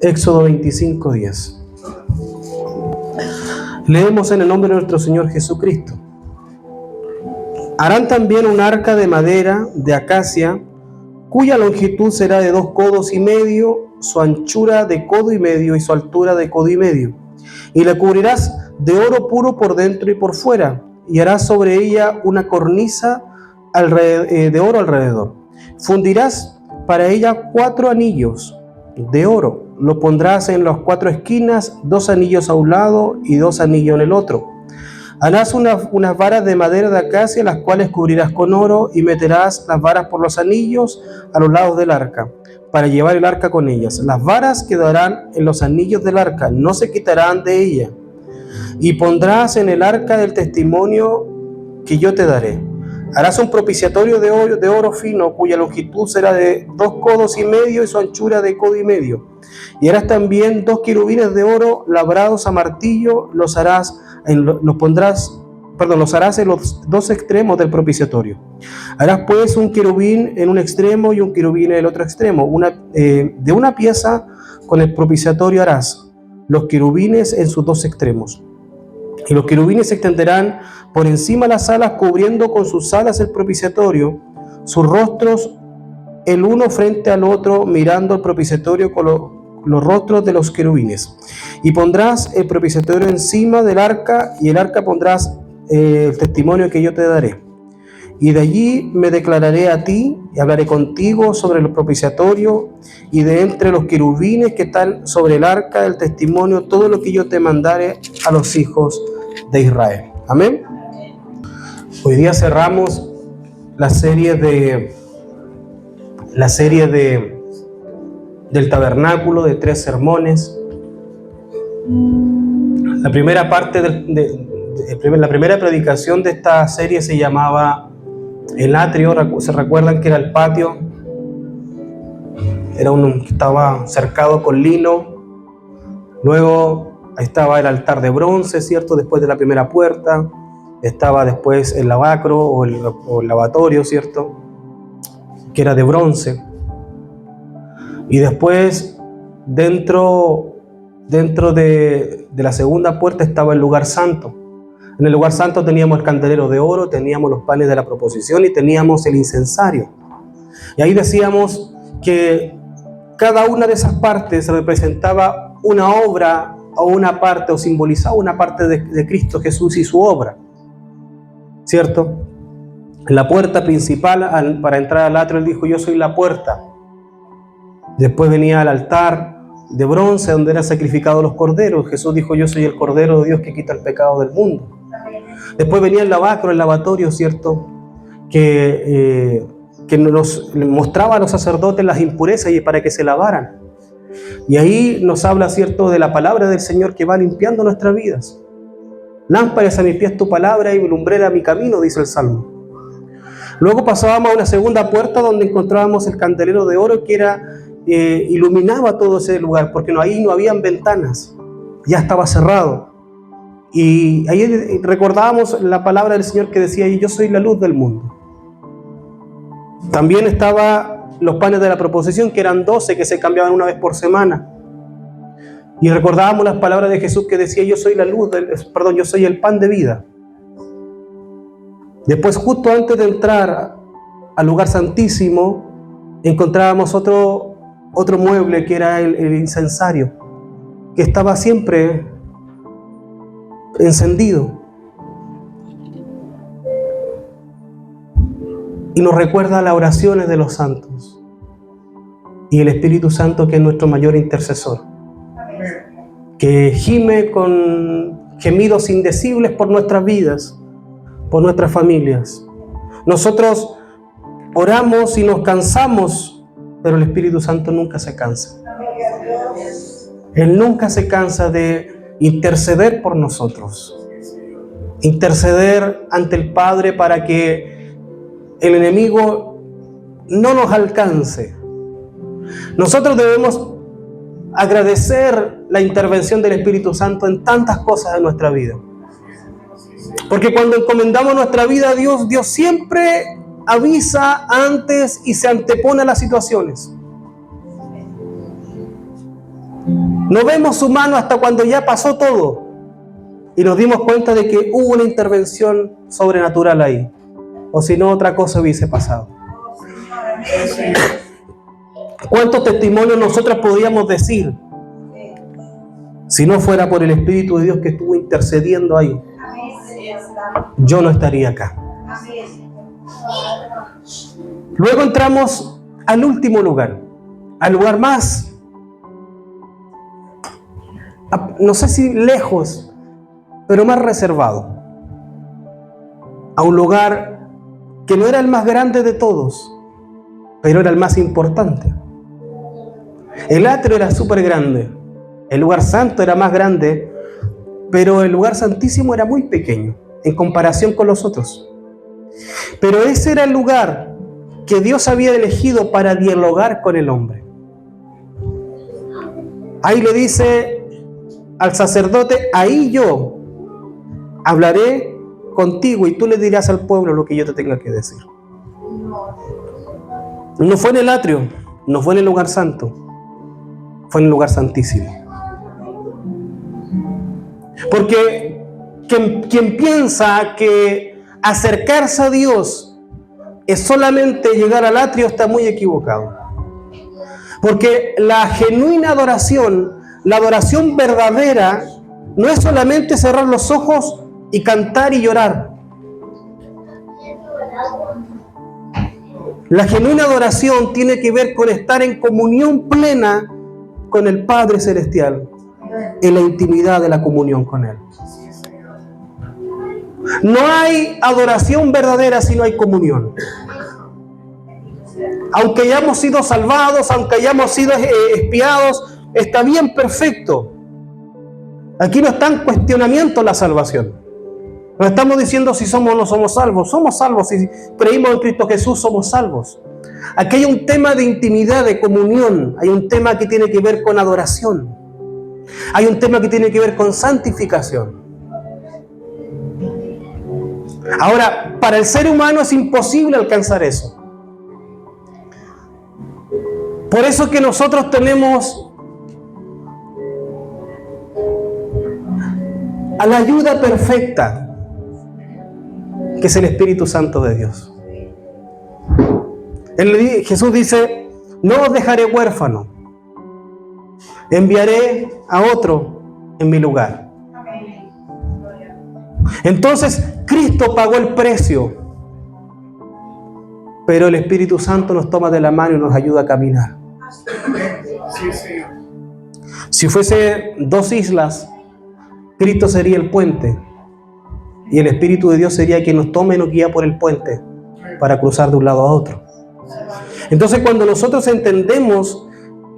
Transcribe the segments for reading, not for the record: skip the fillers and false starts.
Éxodo 25:10. Leemos en el nombre de nuestro Señor Jesucristo. Harán también un arca de madera de acacia, cuya longitud será de 2 codos y medio, su anchura de codo y medio y su altura de codo y medio. Y la cubrirás de oro puro por dentro y por fuera, y harás sobre ella una cornisa de oro alrededor. Fundirás para ella 4 anillos de oro. Lo pondrás en las 4 esquinas, 2 anillos a un lado y 2 anillos en el otro. Harás unas varas de madera de acacia, las cuales cubrirás con oro, y meterás las varas por los anillos a los lados del arca, para llevar el arca con ellas. Las varas quedarán en los anillos del arca, no se quitarán de ella. Y pondrás en el arca del testimonio que yo te daré. Harás un propiciatorio de oro fino, cuya longitud será de 2 codos y medio y su anchura de codo y medio. Y harás también 2 querubines de oro labrados a martillo, los harás en los 2 extremos del propiciatorio. Harás pues un querubín en un extremo y un querubín en el otro extremo. De una pieza con el propiciatorio harás los querubines en sus 2 extremos. Y los querubines se extenderán por encima de las alas, cubriendo con sus alas el propiciatorio, sus rostros el uno frente al otro, mirando el propiciatorio con los rostros de los querubines. Y pondrás el propiciatorio encima del arca, y el arca pondrás el testimonio que yo te daré. Y de allí me declararé a ti, y hablaré contigo sobre el propiciatorio, y de entre los querubines que están sobre el arca del testimonio, todo lo que yo te mandare a los hijos de Israel. Amén. Hoy día cerramos la serie del tabernáculo, de 3 sermones. La primera parte la primera predicación de esta serie se llamaba el atrio. ¿Se recuerdan que era el patio? Estaba cercado con lino. Luego estaba el altar de bronce, ¿cierto? Después de la primera puerta. Estaba después el lavacro o el lavatorio, ¿cierto? Que era de bronce. Y después, dentro de la segunda puerta estaba el lugar santo. En el lugar santo teníamos el candelero de oro, teníamos los panes de la proposición y teníamos el incensario. Y ahí decíamos que cada una de esas partes representaba una obra o una parte, o simbolizaba una parte de Cristo Jesús y su obra, ¿cierto? En la puerta principal, para entrar al atrio, él dijo: yo soy la puerta. Después venía el altar de bronce donde eran sacrificados los corderos. Jesús dijo: yo soy el Cordero de Dios que quita el pecado del mundo. Después venía el lavacro, el lavatorio, ¿cierto? Que nos mostraba a los sacerdotes las impurezas y para que se lavaran. Y ahí nos habla, ¿cierto?, de la palabra del Señor que va limpiando nuestras vidas. Lámpara es a mis pies tu palabra y lumbrera a mi camino, dice el Salmo. Luego pasábamos a una segunda puerta donde encontrábamos el candelero de oro que iluminaba todo ese lugar, porque ahí no habían ventanas, ya estaba cerrado. Y ahí recordábamos la palabra del Señor que decía: yo soy la luz del mundo. También estaban los panes de la proposición, que eran 12, que se cambiaban una vez por semana. Y recordábamos las palabras de Jesús que decía: yo soy yo soy el pan de vida. Después, justo antes de entrar al lugar santísimo, encontrábamos otro mueble que era el incensario, que estaba siempre encendido. Y nos recuerda las oraciones de los santos y el Espíritu Santo, que es nuestro mayor intercesor, que gime con gemidos indecibles por nuestras vidas, por nuestras familias. Nosotros oramos y nos cansamos, pero el Espíritu Santo nunca se cansa. Él nunca se cansa de interceder por nosotros, interceder ante el Padre para que el enemigo no nos alcance. Nosotros debemos agradecer la intervención del Espíritu Santo en tantas cosas de nuestra vida, porque cuando encomendamos nuestra vida a Dios, Dios siempre avisa antes y se antepone a las situaciones. No vemos su mano hasta cuando ya pasó todo y nos dimos cuenta de que hubo una intervención sobrenatural ahí. O si no, otra cosa hubiese pasado. ¿Cuántos testimonios nosotros podríamos decir si no fuera por el Espíritu de Dios que estuvo intercediendo ahí? Yo no estaría acá. Luego entramos al último lugar, al lugar más, no sé si lejos, pero más reservado. A un lugar que no era el más grande de todos, pero era el más importante. El atrio era súper grande, el lugar santo era más grande, pero el lugar santísimo era muy pequeño en comparación con los otros. Pero ese era el lugar que Dios había elegido para dialogar con el hombre. Ahí le dice al sacerdote, ahí yo hablaré contigo y tú le dirás al pueblo lo que yo te tenga que decir. No fue en el atrio, no fue en el lugar santo, fue en el lugar santísimo. Porque quien piensa que acercarse a Dios es solamente llegar al atrio está muy equivocado. Porque la genuina adoración, la adoración verdadera, no es solamente cerrar los ojos y cantar y llorar. La genuina adoración tiene que ver con estar en comunión plena con el Padre Celestial, en la intimidad de la comunión con Él. No hay adoración verdadera si no hay comunión. Aunque hayamos sido salvados, aunque hayamos sido expiados, está bien, perfecto. Aquí no está en cuestionamiento la salvación. No estamos diciendo si somos o no somos salvos. Somos salvos. Si creímos en Cristo Jesús, somos salvos. Aquí hay un tema de intimidad, de comunión. Hay un tema que tiene que ver con adoración. Hay un tema que tiene que ver con santificación. Ahora, para el ser humano es imposible alcanzar eso. Por eso que nosotros tenemos a la ayuda perfecta, que es el Espíritu Santo de Dios. Jesús dice, no os dejaré huérfano, enviaré a otro en mi lugar. Entonces, Cristo pagó el precio, pero el Espíritu Santo nos toma de la mano y nos ayuda a caminar. Si fuese dos islas, Cristo sería el puente y el Espíritu de Dios sería quien nos tome y nos guía por el puente para cruzar de un lado a otro. Entonces, cuando nosotros entendemos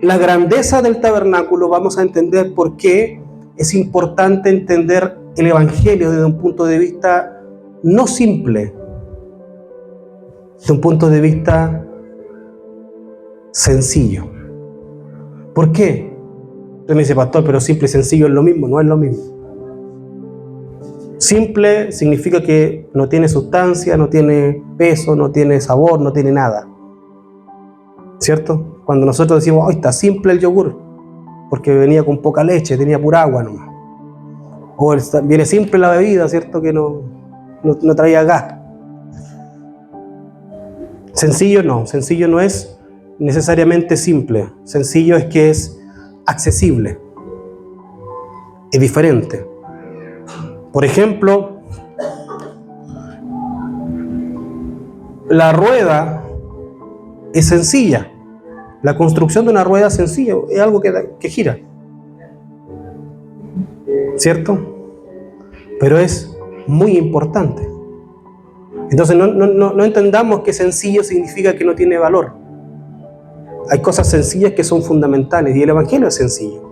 la grandeza del tabernáculo, vamos a entender por qué es importante entender el Evangelio desde un punto de vista no simple, desde un punto de vista sencillo. ¿Por qué? Usted me dice, pastor, pero simple y sencillo es lo mismo. No es lo mismo. Simple significa que no tiene sustancia, no tiene peso, no tiene sabor, no tiene nada. ¿Cierto? Cuando nosotros decimos, ¡ay, está simple el yogur! Porque venía con poca leche, tenía pura agua nomás. O viene simple la bebida, ¿cierto? Que no traía gas. Sencillo no es necesariamente simple. Sencillo es que es accesible, es diferente. Por ejemplo, la rueda es sencilla. La construcción de una rueda es sencilla, es algo que gira, ¿cierto? Pero es muy importante. Entonces no entendamos que sencillo significa que no tiene valor. Hay cosas sencillas que son fundamentales y el Evangelio es sencillo.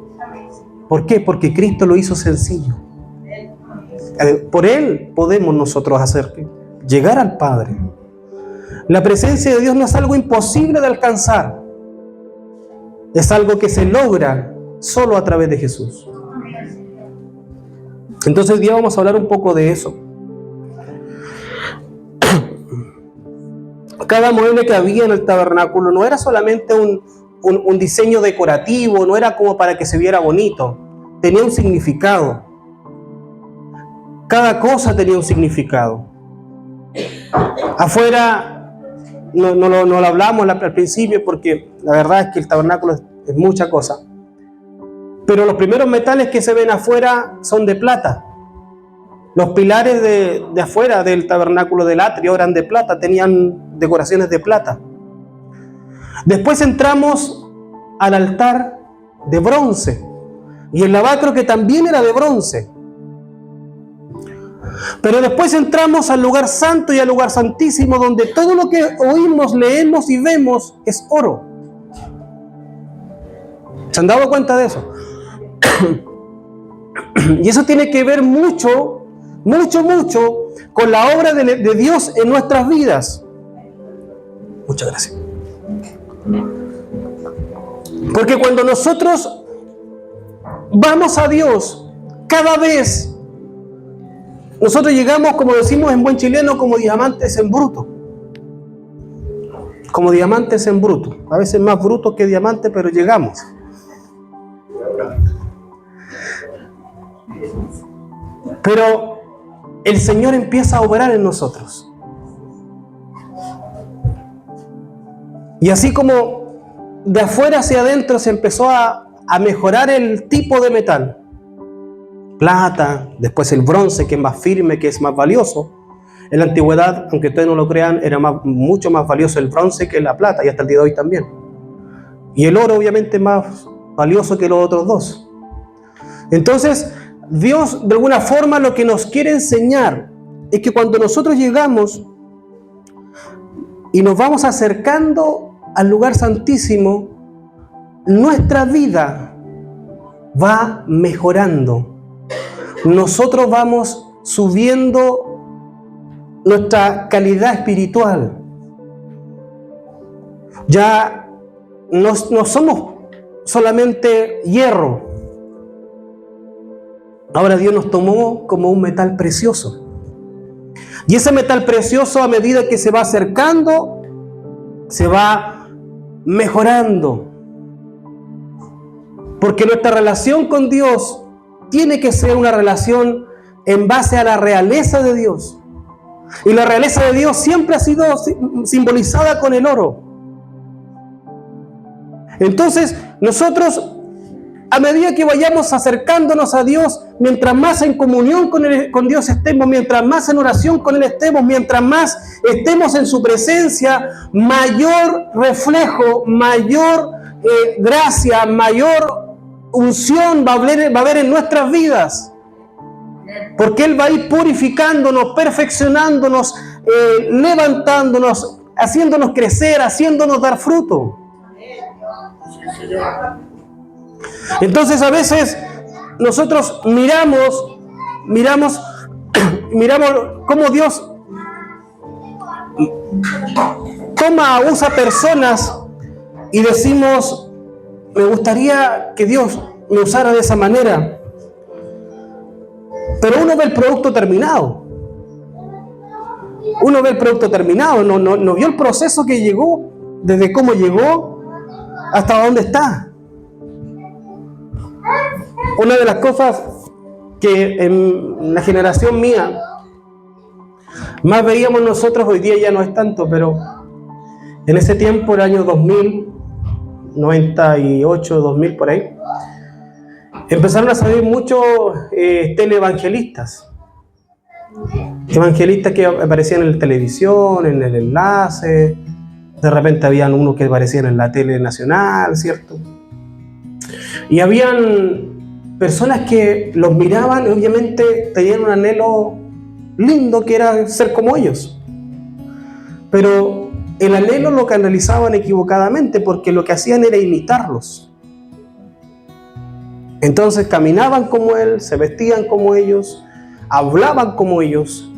¿Por qué? Porque Cristo lo hizo sencillo. Por Él podemos nosotros llegar al Padre. La presencia de Dios no es algo imposible de alcanzar. Es algo que se logra solo a través de Jesús. Entonces hoy día vamos a hablar un poco de eso. Cada mueble que había en el tabernáculo no era solamente un diseño decorativo, no era como para que se viera bonito, tenía un significado. Cada cosa tenía un significado. Afuera no lo hablamos al principio porque la verdad es que el tabernáculo es mucha cosa. Pero los primeros metales que se ven afuera son de plata. Los pilares de afuera del tabernáculo del atrio eran de plata, tenían decoraciones de plata. Después entramos al altar de bronce y el lavacro que también era de bronce. Pero después entramos al lugar santo y al lugar santísimo, donde todo lo que oímos, leemos y vemos es oro. ¿Se han dado cuenta de eso? Y eso tiene que ver mucho con la obra de Dios en nuestras vidas. Muchas gracias. Porque cuando nosotros vamos a Dios, cada vez nosotros llegamos, como decimos en buen chileno, como diamantes en bruto. Como diamantes en bruto. A veces más brutos que diamantes, pero llegamos. Pero el Señor empieza a obrar en nosotros. Y así como de afuera hacia adentro se empezó a mejorar el tipo de metal. Plata, después el bronce, que es más firme, que es más valioso. En la antigüedad, aunque ustedes no lo crean, era mucho más valioso el bronce que la plata, y hasta el día de hoy también. Y el oro obviamente es más valioso que los otros dos. Entonces, Dios, de alguna forma, lo que nos quiere enseñar es que cuando nosotros llegamos y nos vamos acercando al lugar santísimo, nuestra vida va mejorando. Nosotros vamos subiendo nuestra calidad espiritual. Ya no somos solamente hierro. Ahora Dios nos tomó como un metal precioso. Y ese metal precioso, a medida que se va acercando, se va mejorando. Porque nuestra relación con Dios tiene que ser una relación en base a la realeza de Dios. Y la realeza de Dios siempre ha sido simbolizada con el oro. Entonces, nosotros, a medida que vayamos acercándonos a Dios, mientras más en comunión con Dios estemos, mientras más en oración con Él estemos, mientras más estemos en su presencia, mayor reflejo, mayor gracia, mayor unción va a haber en nuestras vidas. Porque Él va a ir purificándonos, perfeccionándonos, levantándonos, haciéndonos crecer, haciéndonos dar fruto. Entonces a veces nosotros miramos cómo Dios usa personas y decimos, me gustaría que Dios me usara de esa manera. Pero uno ve el producto terminado. Uno ve el producto terminado, no vio el proceso que llegó, desde cómo llegó hasta dónde está. Una de las cosas que en la generación mía más veíamos nosotros, hoy día ya no es tanto, pero en ese tiempo, el año 2000, 98, 2000 por ahí, empezaron a salir muchos televangelistas. Evangelistas que aparecían en la televisión, en el enlace, de repente habían unos que aparecían en la tele nacional, ¿cierto? Y habían personas que los miraban y obviamente tenían un anhelo lindo que era ser como ellos. Pero el anhelo lo canalizaban equivocadamente porque lo que hacían era imitarlos. Entonces caminaban como él, se vestían como ellos, hablaban como ellos,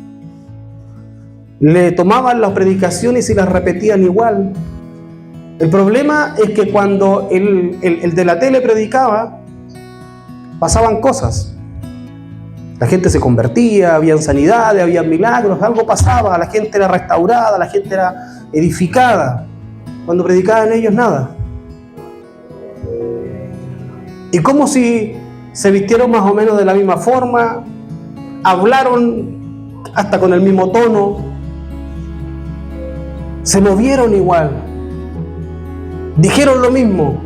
le tomaban las predicaciones y las repetían igual. El problema es que cuando el de la tele predicaba, pasaban cosas. La gente se convertía, habían sanidades, habían milagros, algo pasaba, la gente era restaurada, la gente era edificada. Cuando predicaban ellos, nada. Y como si se vistieron más o menos de la misma forma, hablaron hasta con el mismo tono, se movieron igual, dijeron lo mismo.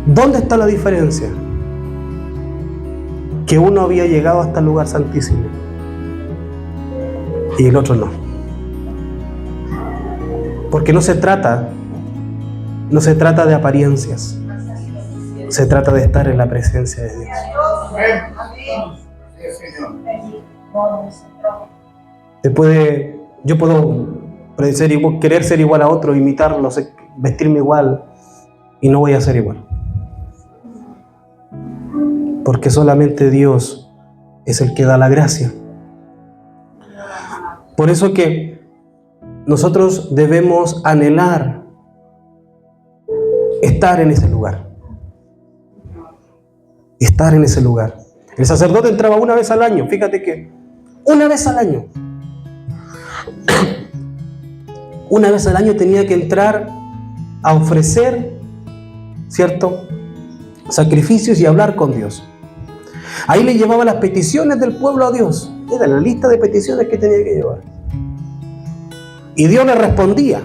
¿Dónde está la diferencia? Que uno había llegado hasta el lugar santísimo y el otro no. Porque no se trata de apariencias, se trata de estar en la presencia de Dios. Yo puedo querer ser igual a otro, imitarlo, vestirme igual, y no voy a ser igual. Porque solamente Dios es el que da la gracia. Por eso que nosotros debemos anhelar estar en ese lugar. Estar en ese lugar. El sacerdote entraba una vez al año. Fíjate que una vez al año. Una vez al año tenía que entrar a ofrecer, ¿cierto?, sacrificios y hablar con Dios. Ahí le llevaba las peticiones del pueblo a Dios. Era la lista de peticiones que tenía que llevar. Y Dios le respondía.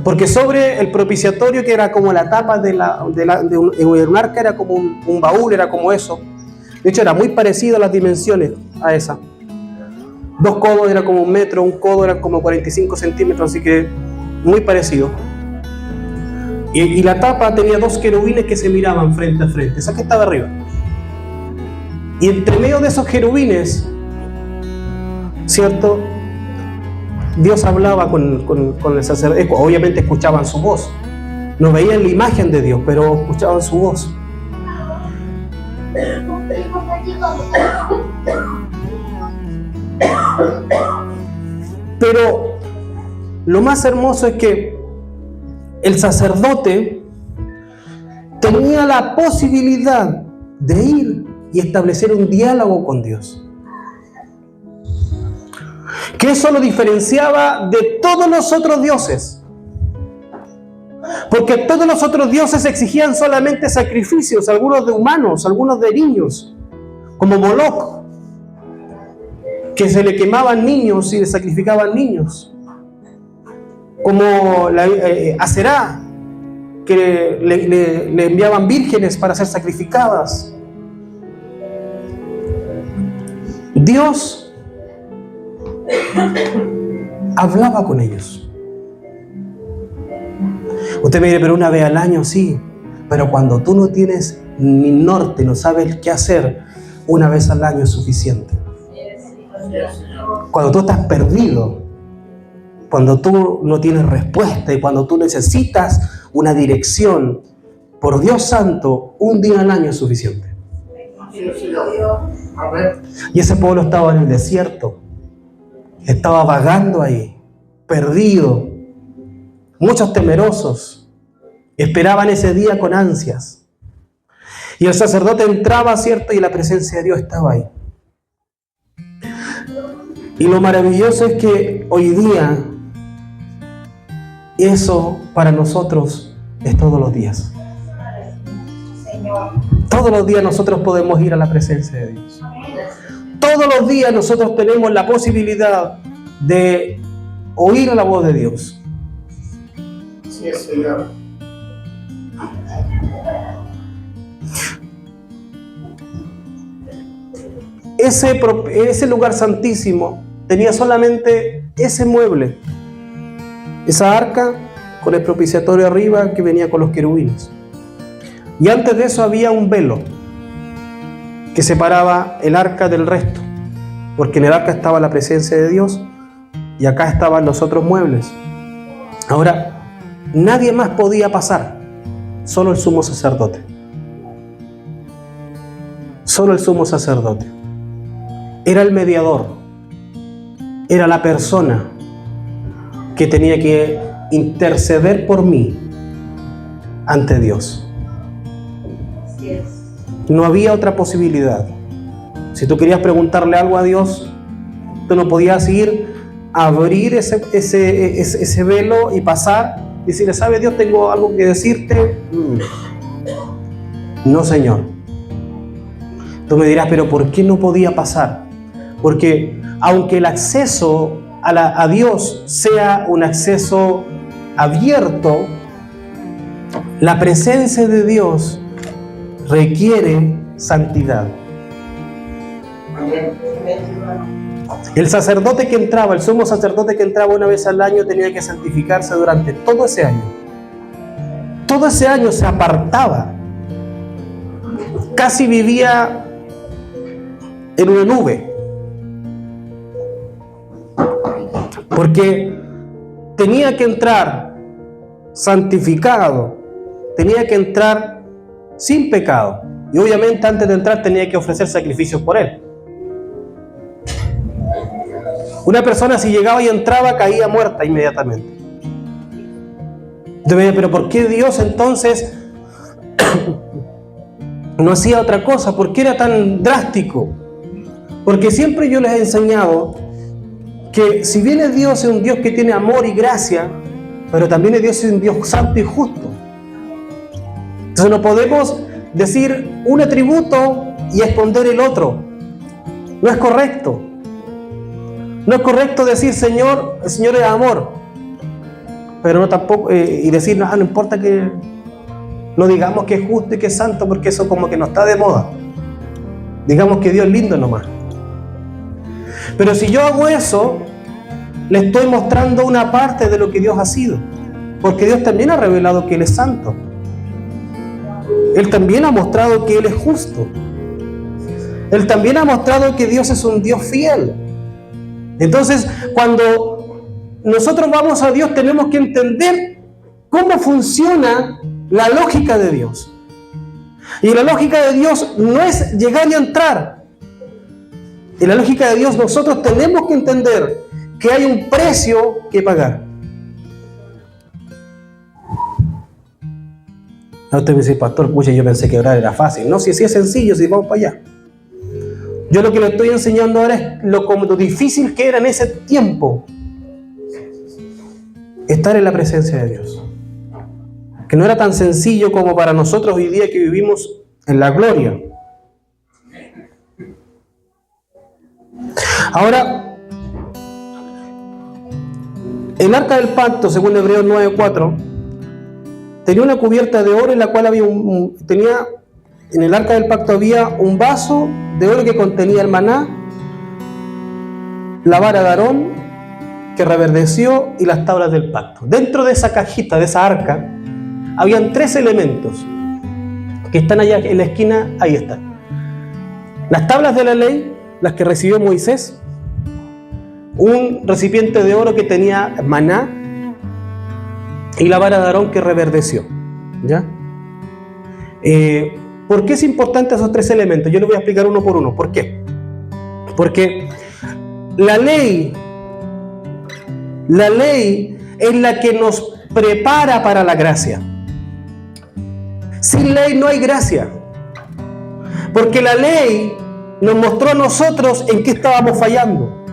Porque sobre el propiciatorio, que era como la tapa de un arca, era como un baúl, era como eso. De hecho, era muy parecido a las dimensiones a esa. 2 codos era como 1 metro, 1 codo era como 45 centímetros, así que muy parecido. Y la tapa tenía 2 querubines que se miraban frente a frente. Esa que estaba arriba. Y entre medio de esos querubines, ¿cierto?, Dios hablaba con el sacerdote. Obviamente escuchaban su voz. No veían la imagen de Dios, pero escuchaban su voz. Pero lo más hermoso es que el sacerdote tenía la posibilidad de ir y establecer un diálogo con Dios. Que eso lo diferenciaba de todos los otros dioses. Porque todos los otros dioses exigían solamente sacrificios, algunos de humanos, algunos de niños, como Moloch, que se le quemaban niños y le sacrificaban niños, como Aserá, que le enviaban vírgenes para ser sacrificadas. Dios hablaba con ellos. Usted me dice, pero una vez al año, sí, pero cuando tú no tienes ni norte, no sabes qué hacer, una vez al año es suficiente. Cuando tú estás perdido, cuando tú no tienes respuesta y cuando tú necesitas una dirección, por Dios santo, un día al año es suficiente. Y ese pueblo estaba en el desierto, estaba vagando ahí, perdido, muchos temerosos, esperaban ese día con ansias. Y el sacerdote entraba, ¿cierto?, y la presencia de Dios estaba ahí. Y lo maravilloso es que hoy día eso para nosotros es todos los días. Todos los días nosotros podemos ir a la presencia de Dios. Todos los días nosotros tenemos la posibilidad de oír la voz de Dios. Sí, Señor. Ese lugar santísimo tenía solamente ese mueble, esa arca con el propiciatorio arriba que venía con los querubines. Y antes de eso había un velo que separaba el arca del resto, porque en el arca estaba la presencia de Dios y acá estaban los otros muebles. Ahora, nadie más podía pasar, solo el sumo sacerdote. Solo el sumo sacerdote. Era el mediador, era la persona que tenía que interceder por mí ante Dios. No había otra posibilidad. Si tú querías preguntarle algo a Dios, tú no podías ir a abrir ese velo y pasar y decirle, ¿sabe Dios? Tengo algo que decirte. No, Señor. Tú me dirás, pero ¿por qué no podía pasar? Porque aunque el acceso a Dios sea un acceso abierto, la presencia de Dios requiere santidad. El sacerdote que entraba, el sumo sacerdote que entraba una vez al año, tenía que santificarse durante todo ese año. Todo ese año se apartaba. Casi vivía en una nube. Porque tenía que entrar santificado, tenía que entrar sin pecado. Y obviamente antes de entrar tenía que ofrecer sacrificios por él. Una persona, si llegaba y entraba, caía muerta inmediatamente. Entonces, pero ¿por qué Dios entonces no hacía otra cosa? ¿Por qué era tan drástico? Porque siempre yo les he enseñado que si bien Dios es un Dios que tiene amor y gracia, pero también Dios es un Dios santo y justo. Entonces no podemos decir un atributo y esconder el otro. No es correcto. No es correcto decir el Señor es amor, pero no tampoco y decir no importa que no digamos que es justo y que es santo, porque eso como que no está de moda. Digamos que Dios es lindo nomás. Pero si yo hago eso, le estoy mostrando una parte de lo que Dios ha sido, porque Dios también ha revelado que Él es santo. Él también ha mostrado que Él es justo. Él también ha mostrado que Dios es un Dios fiel. Entonces, cuando nosotros vamos a Dios, tenemos que entender cómo funciona la lógica de Dios. Y la lógica de Dios no es llegar y entrar. En la lógica de Dios nosotros tenemos que entender que hay un precio que pagar. A usted me dice, pastor, pucha, yo pensé que orar era fácil. No, si es sencillo, si vamos para allá. Yo lo que le estoy enseñando ahora es lo difícil que era en ese tiempo estar en la presencia de Dios. Que no era tan sencillo como para nosotros hoy día que vivimos en la gloria. Ahora, el arca del pacto, según Hebreos 9:4, tenía una cubierta de oro en la cual había en el arca del pacto había un vaso de oro que contenía el maná, la vara de Aarón que reverdeció y las tablas del pacto. Dentro de esa cajita, de esa arca, habían 3 elementos que están allá en la esquina, ahí están. Las tablas de la ley, las que recibió Moisés, un recipiente de oro que tenía maná y la vara de Aarón que reverdeció. ¿Ya? ¿Por qué es importante esos 3 elementos? Yo les voy a explicar uno por uno. ¿Por qué? Porque la ley es la que nos prepara para la gracia. Sin ley no hay gracia. Porque la ley nos mostró a nosotros en qué estábamos fallando.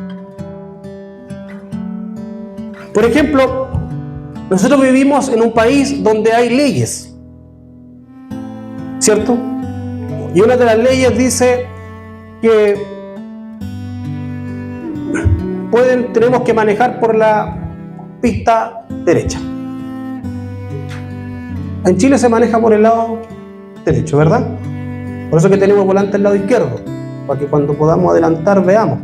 Por ejemplo, nosotros vivimos en un país donde hay leyes, ¿cierto? Y una de las leyes dice que tenemos que manejar por la pista derecha. En Chile se maneja por el lado derecho, ¿verdad? Por eso que tenemos volante al lado izquierdo, para que cuando podamos adelantar veamos.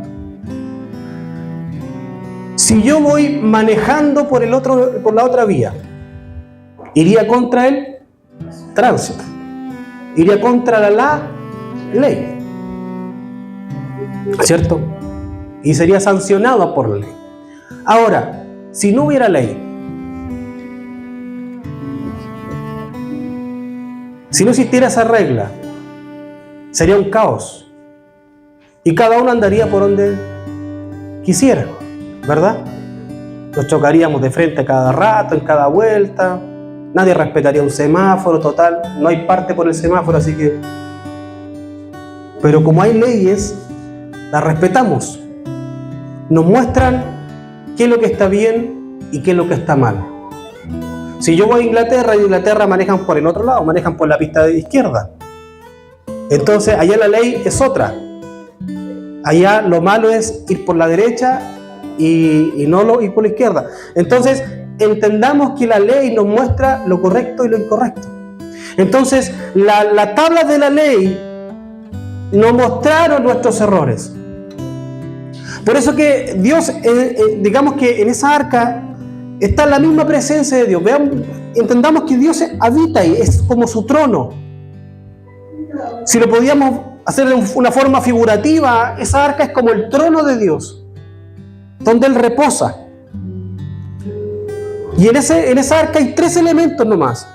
Si yo voy manejando por la otra vía, iría contra el tránsito, iría contra la ley, ¿cierto? Y sería sancionado por la ley. Ahora, si no hubiera ley, si no existiera esa regla, sería un caos. Y cada uno andaría por donde quisiera, ¿verdad? Nos chocaríamos de frente a cada rato, en cada vuelta. Nadie respetaría un semáforo, total. No hay parte por el semáforo, así que... Pero como hay leyes, las respetamos. Nos muestran qué es lo que está bien y qué es lo que está mal. Si yo voy a Inglaterra, en Inglaterra manejan por el otro lado, manejan por la pista de izquierda. Entonces allá la ley es otra. Allá lo malo es ir por la derecha y no ir por la izquierda. Entonces entendamos que la ley nos muestra lo correcto y lo incorrecto. Entonces la tabla de la ley nos mostraron nuestros errores. Por eso que Dios, digamos que en esa arca está la misma presencia de Dios. Entendamos que Dios habita ahí, es como su trono. Si lo podíamos hacer de una forma figurativa, esa arca es como el trono de Dios, donde Él reposa. Y en esa arca hay 3 elementos nomás.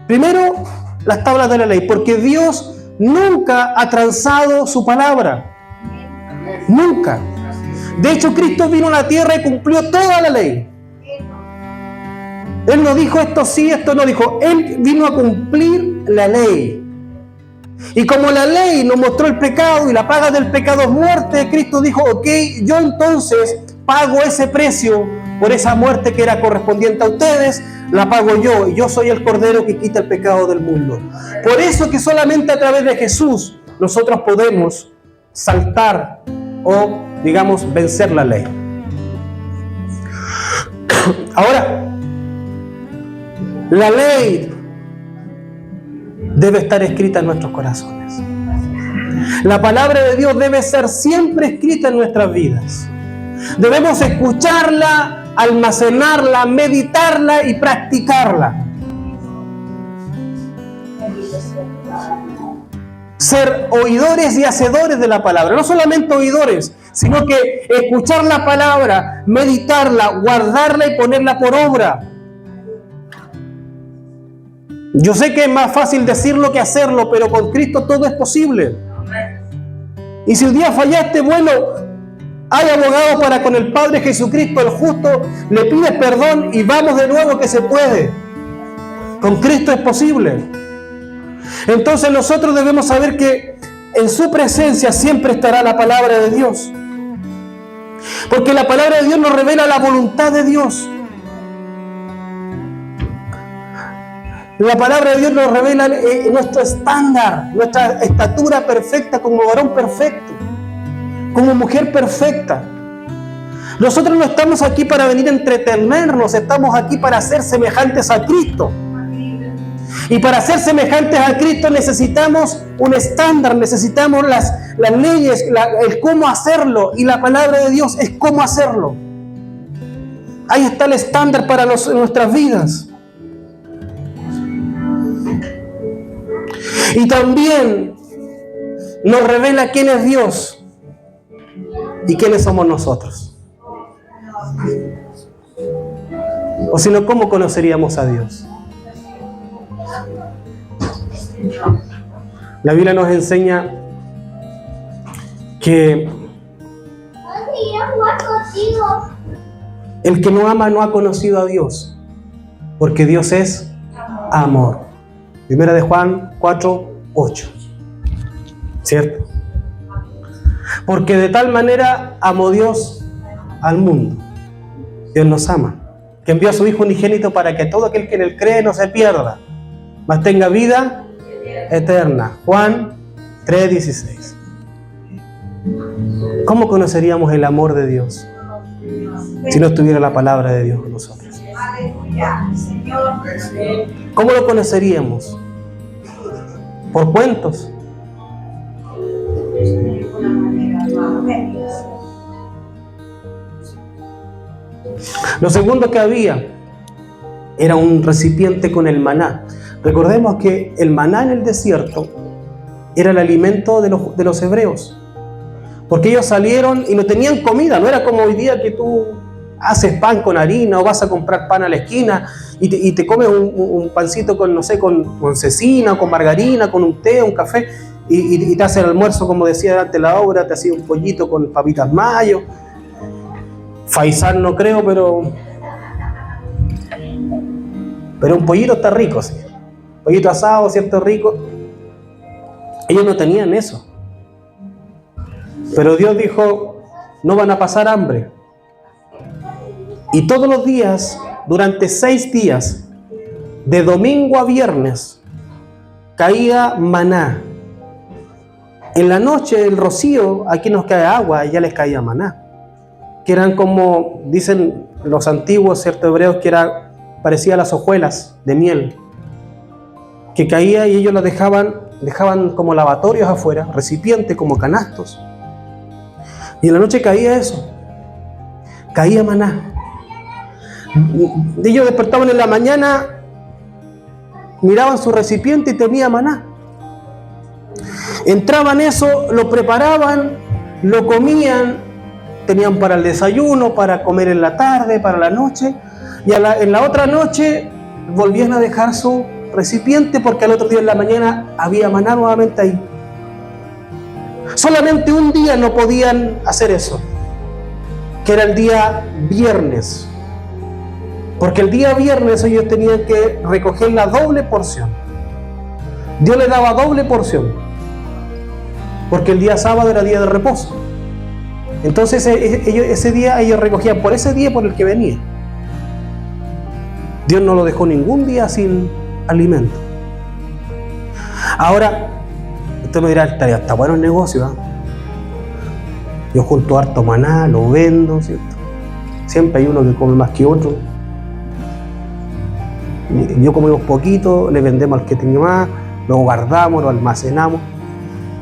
Primero, las tablas de la ley, porque Dios nunca ha transado su palabra. Nunca. De hecho, Cristo vino a la tierra y cumplió toda la ley. Él no dijo esto sí, esto no, dijo, Él vino a cumplir la ley. Y como la ley nos mostró el pecado y la paga del pecado es muerte, Cristo dijo, ok, yo entonces pago ese precio por esa muerte que era correspondiente a ustedes, la pago yo, y yo soy el Cordero que quita el pecado del mundo. Por eso que solamente a través de Jesús nosotros podemos saltar o, digamos, vencer la ley. Ahora, la ley debe estar escrita en nuestros corazones. La palabra de Dios debe ser siempre escrita en nuestras vidas. Debemos escucharla, almacenarla, meditarla y practicarla. Ser oidores y hacedores de la palabra. No solamente oidores, sino que escuchar la palabra, meditarla, guardarla y ponerla por obra. Yo sé que es más fácil decirlo que hacerlo, pero con Cristo todo es posible. Y si un día fallaste, bueno, hay abogado para con el Padre Jesucristo, el justo, le pides perdón y vamos de nuevo que se puede. Con Cristo es posible. Entonces nosotros debemos saber que en su presencia siempre estará la palabra de Dios. Porque la palabra de Dios nos revela la voluntad de Dios. La palabra de Dios nos revela nuestro estándar, nuestra estatura perfecta como varón perfecto, como mujer perfecta. Nosotros no estamos aquí para venir a entretenernos, estamos aquí para ser semejantes a Cristo. Y para ser semejantes a Cristo necesitamos un estándar, necesitamos las leyes, el cómo hacerlo. Y la palabra de Dios es cómo hacerlo. Ahí está el estándar para nuestras vidas. Y también nos revela quién es Dios y quiénes somos nosotros. O si no, ¿cómo conoceríamos a Dios? La Biblia nos enseña que el que no ama no ha conocido a Dios, porque Dios es amor. Primera de Juan 4:8. ¿Cierto? Porque de tal manera amó Dios al mundo. Dios nos ama, que envió a su Hijo unigénito para que todo aquel que en él cree no se pierda, mas tenga vida eterna. Juan 3:16. ¿Cómo conoceríamos el amor de Dios si no estuviera la palabra de Dios con nosotros? ¿Cómo lo conoceríamos? ¿Por cuentos? Lo segundo que había era un recipiente con el maná. Recordemos que el maná en el desierto era el alimento de los hebreos, porque ellos salieron y no tenían comida. No era como hoy día que tú haces pan con harina o vas a comprar pan a la esquina y te comes un pancito con, no sé, con cecina, con margarina, con un té, un café, y te hace el almuerzo, como decía antes la obra, te hacía un pollito con papitas mayo. Faisán no creo, pero un pollito está rico, sí. Pollito asado, cierto, rico. Ellos no tenían eso. Pero Dios dijo, no van a pasar hambre. Y todos los días, durante 6 días, de domingo a viernes, caía maná. En la noche, el rocío, aquí nos cae agua, allá les caía maná. Que eran como, dicen los antiguos, ciertos hebreos, que parecía las hojuelas de miel. Que caía y ellos las dejaban como lavatorios afuera, recipientes, como canastos. Y en la noche caía eso. Caía maná. Ellos despertaban en la mañana, miraban su recipiente y tenía maná. Entraban eso, lo preparaban, lo comían, tenían para el desayuno, para comer en la tarde, para la noche, y en la otra noche volvían a dejar su recipiente porque al otro día en la mañana había maná nuevamente ahí. Solamente un día no podían hacer eso, que era el día viernes, porque el día viernes ellos tenían que recoger la doble porción. Dios les daba doble porción, porque el día sábado era día de reposo. Entonces ese día ellos recogían por ese día por el que venía. Dios no lo dejó ningún día sin alimento. Ahora, usted me dirá, está bueno el negocio, ¿eh? Yo junto harto maná, lo vendo, ¿cierto? Siempre hay uno que come más que otro. Yo comemos poquito, le vendemos al que tiene más, lo guardamos, lo almacenamos.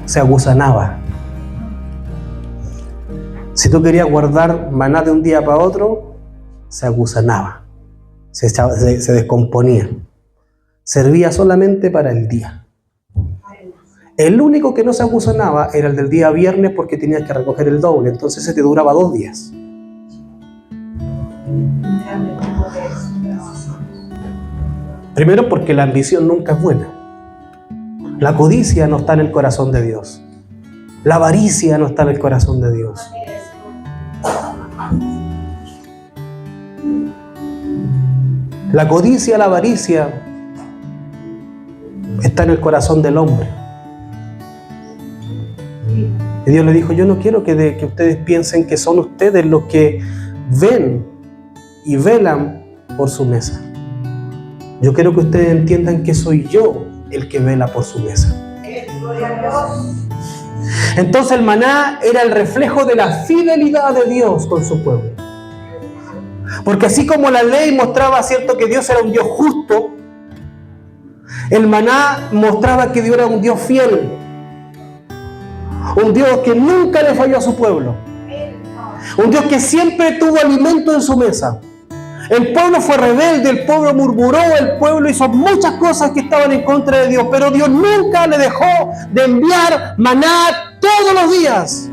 Se agusanaba. Si tú querías guardar maná de un día para otro, se agusanaba, se descomponía. Servía solamente para el día. El único que no se agusanaba era el del día viernes porque tenías que recoger el doble, entonces se te duraba 2 días. Primero porque la ambición nunca es buena. La codicia no está en el corazón de Dios. La avaricia no está en el corazón de Dios. La codicia, la avaricia está en el corazón del hombre. Y Dios le dijo, yo no quiero que ustedes piensen que son ustedes los que ven y velan por su mesa. Yo quiero que ustedes entiendan que soy yo el que vela por su mesa. Entonces el maná era el reflejo de la fidelidad de Dios con su pueblo. Porque así como la ley mostraba, cierto, que Dios era un Dios justo, el maná mostraba que Dios era un Dios fiel. Un Dios que nunca le falló a su pueblo. Un Dios que siempre tuvo alimento en su mesa. El pueblo fue rebelde, el pueblo murmuró, el pueblo hizo muchas cosas que estaban en contra de Dios, pero Dios nunca le dejó de enviar maná todos los días.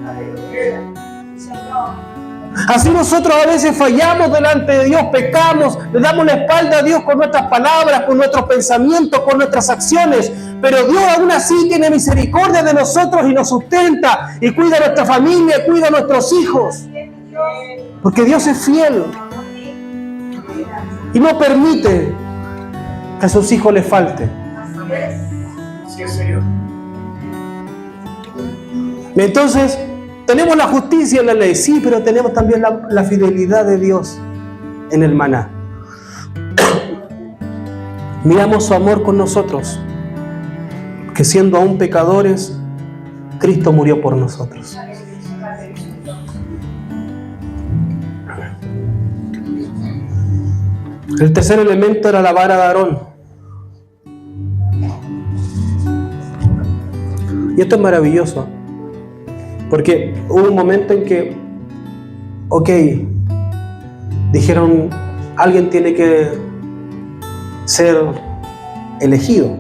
Así nosotros a veces fallamos delante de Dios, pecamos, le damos la espalda a Dios con nuestras palabras, con nuestros pensamientos, con nuestras acciones, pero Dios aún así tiene misericordia de nosotros y nos sustenta y cuida a nuestra familia, cuida a nuestros hijos, porque Dios es fiel y no permite que a sus hijos les falte. Sí, Señor. Entonces, tenemos la justicia en la ley, sí, pero tenemos también la fidelidad de Dios en el maná. Miramos su amor con nosotros, que siendo aún pecadores, Cristo murió por nosotros. El tercer elemento era la vara de Aarón. Y esto es maravilloso, porque hubo un momento en que, dijeron, alguien tiene que ser elegido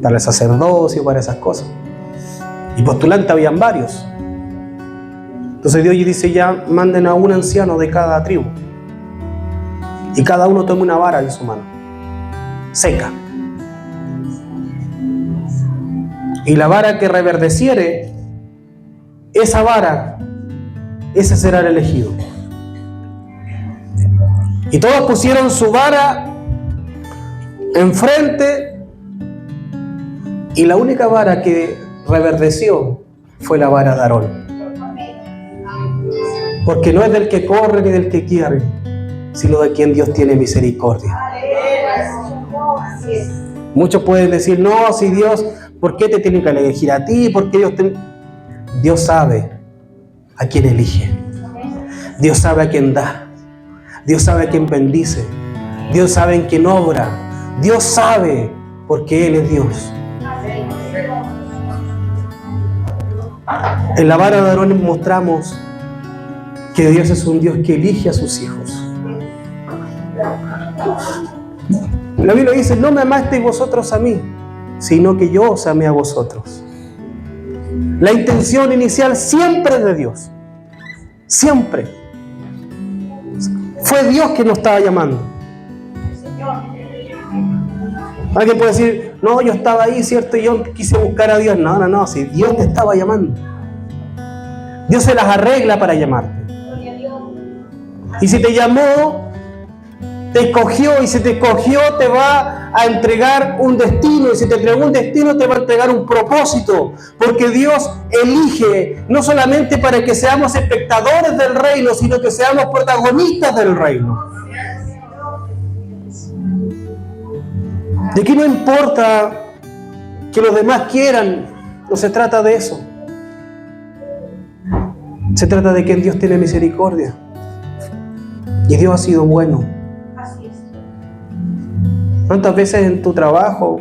para el sacerdocio, para esas cosas. Y postulantes habían varios. Entonces Dios dice, ya manden a un anciano de cada tribu. Y cada uno tome una vara en su mano, seca. Y la vara que reverdeciere, esa vara, ese será el elegido. Y todos pusieron su vara enfrente, y la única vara que reverdeció fue la vara de Aarón. Porque no es del que corre ni del que quiere, sino de quien Dios tiene misericordia. Muchos pueden decir, no, si Dios ¿Por qué te tienen que elegir a ti? ¿Por qué Dios sabe a quién elige. Dios sabe a quién da. Dios sabe a quién bendice. Dios sabe en quién obra. Dios sabe porque Él es Dios. En la vara de Aarón mostramos que Dios es un Dios que elige a sus hijos. La Biblia dice: no me amasteis vosotros a mí, sino que yo os amé a vosotros. La intención inicial siempre es de Dios. Siempre. Fue Dios quien nos estaba llamando. Alguien puede decir: no, yo estaba ahí, ¿cierto? Y yo quise buscar a Dios. No, si Dios te estaba llamando. Dios se las arregla para llamarte. Y si te llamó, te escogió, y si te escogió, te va a entregar un destino. Y si te entregó un destino, te va a entregar un propósito. Porque Dios elige no solamente para que seamos espectadores del reino, sino que seamos protagonistas del reino. De aquí no importa que los demás quieran, no se trata de eso. Se trata de que Dios tiene misericordia. Y Dios ha sido bueno. ¿Cuántas veces en tu trabajo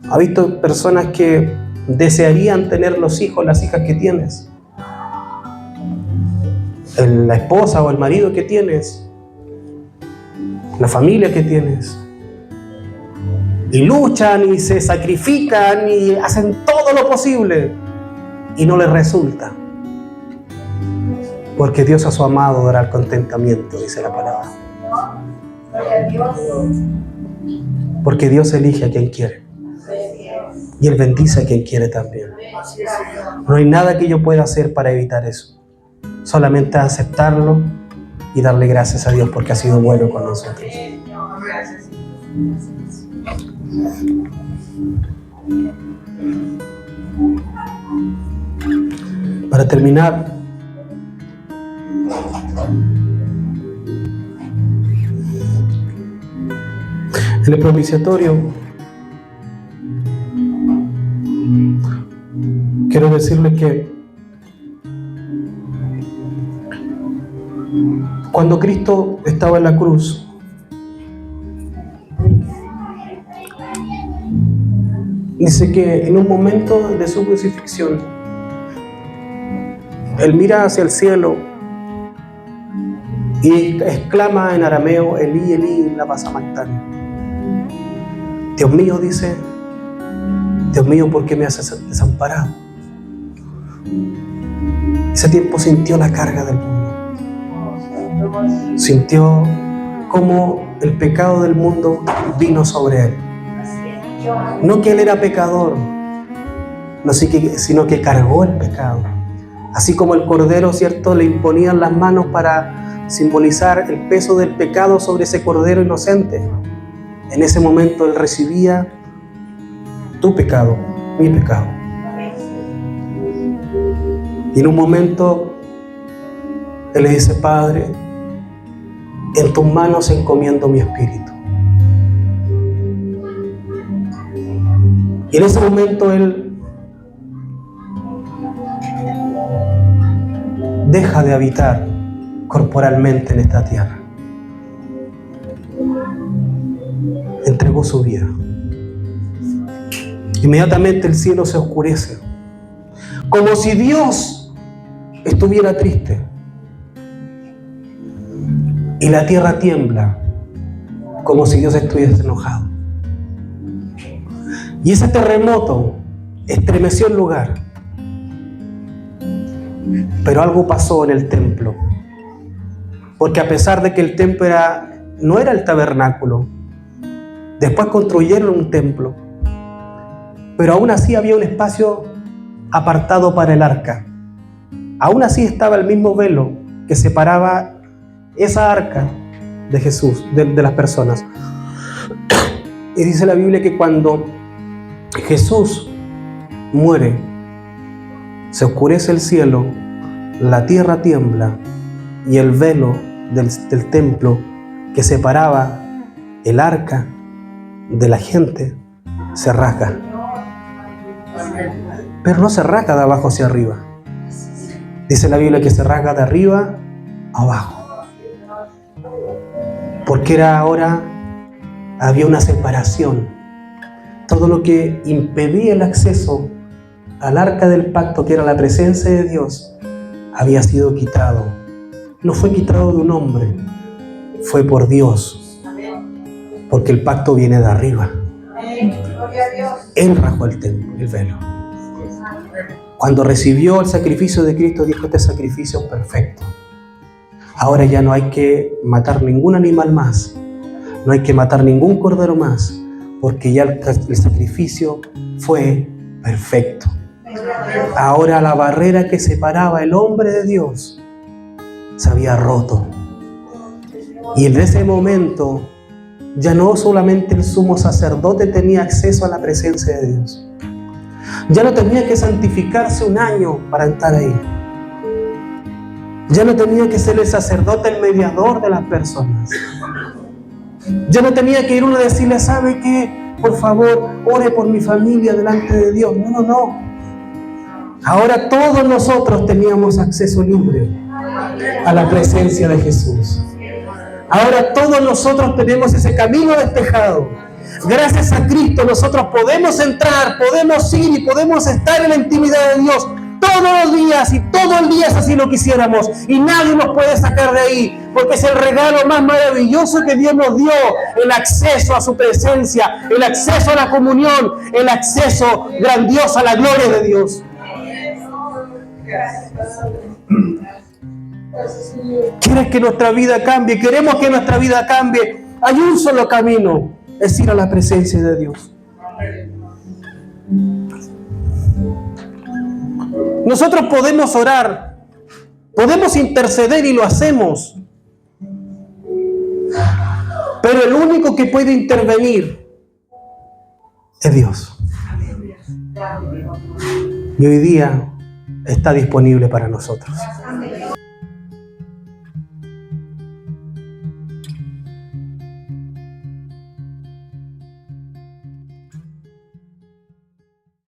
has visto personas que desearían tener los hijos, las hijas que tienes? La esposa o el marido que tienes, la familia que tienes. Y luchan y se sacrifican y hacen todo lo posible y no les resulta. Porque Dios a su amado dará el contentamiento, dice la palabra. Porque Dios elige a quien quiere. Y Él bendice a quien quiere también. No hay nada que yo pueda hacer para evitar eso. Solamente aceptarlo y darle gracias a Dios porque ha sido bueno con nosotros. Para terminar, en el propiciatorio quiero decirles que cuando Cristo estaba en la cruz, dice que en un momento de su crucifixión, Él mira hacia el cielo y exclama en arameo: Elí, Elí, lama sabactani. Dios mío, dice, Dios mío, ¿por qué me has desamparado? Ese tiempo sintió la carga del mundo. Sintió cómo el pecado del mundo vino sobre Él. No que Él era pecador, sino que cargó el pecado. Así como el cordero, ¿cierto?, le imponían las manos para simbolizar el peso del pecado sobre ese cordero inocente. En ese momento Él recibía tu pecado, mi pecado. Y en un momento Él le dice: Padre, en tus manos encomiendo mi espíritu. Y en ese momento Él deja de habitar corporalmente en esta tierra. Entregó su vida. Inmediatamente el cielo se oscurece, como si Dios estuviera triste. Y la tierra tiembla, como si Dios estuviese enojado. Y ese terremoto estremeció el lugar. Pero algo pasó en el templo. Porque a pesar de que el templo no era el tabernáculo, después construyeron un templo, pero aún así había un espacio apartado para el arca. Aún así estaba el mismo velo que separaba esa arca de Jesús, de las personas. Y dice la Biblia que cuando Jesús muere, se oscurece el cielo, la tierra tiembla y el velo del templo que separaba el arca de la gente se rasga. Pero no se rasga de abajo hacia arriba. Dice la Biblia que se rasga de arriba a abajo. Porque había una separación. Todo lo que impedía el acceso al arca del pacto, que era la presencia de Dios, había sido quitado. No fue quitado de un hombre, fue por Dios. Porque el pacto viene de arriba. Él rasgó el velo. Cuando recibió el sacrificio de Cristo, dijo: este sacrificio es perfecto. Ahora ya no hay que matar ningún animal más, no hay que matar ningún cordero más, porque ya el sacrificio fue perfecto. Ahora la barrera que separaba el hombre de Dios se había roto. Y en ese momento ya no solamente el sumo sacerdote tenía acceso a la presencia de Dios. Ya no tenía que santificarse un año para entrar ahí. Ya no tenía que ser el sacerdote el mediador de las personas. Ya no tenía que ir uno a decirle: ¿sabe qué? Por favor, ore por mi familia delante de Dios. No. Ahora todos nosotros teníamos acceso libre a la presencia de Jesús. Ahora todos nosotros tenemos ese camino despejado. Gracias a Cristo nosotros podemos entrar, podemos ir y podemos estar en la intimidad de Dios todos los días y todo el día si así lo quisiéramos. Y nadie nos puede sacar de ahí, porque es el regalo más maravilloso que Dios nos dio: el acceso a su presencia, el acceso a la comunión, el acceso grandioso a la gloria de Dios. ¿Quieres que nuestra vida cambie? ¿Queremos que nuestra vida cambie? Hay un solo camino: es ir a la presencia de Dios. Nosotros podemos orar, podemos interceder y lo hacemos, pero el único que puede intervenir es Dios. Y hoy día está disponible para nosotros.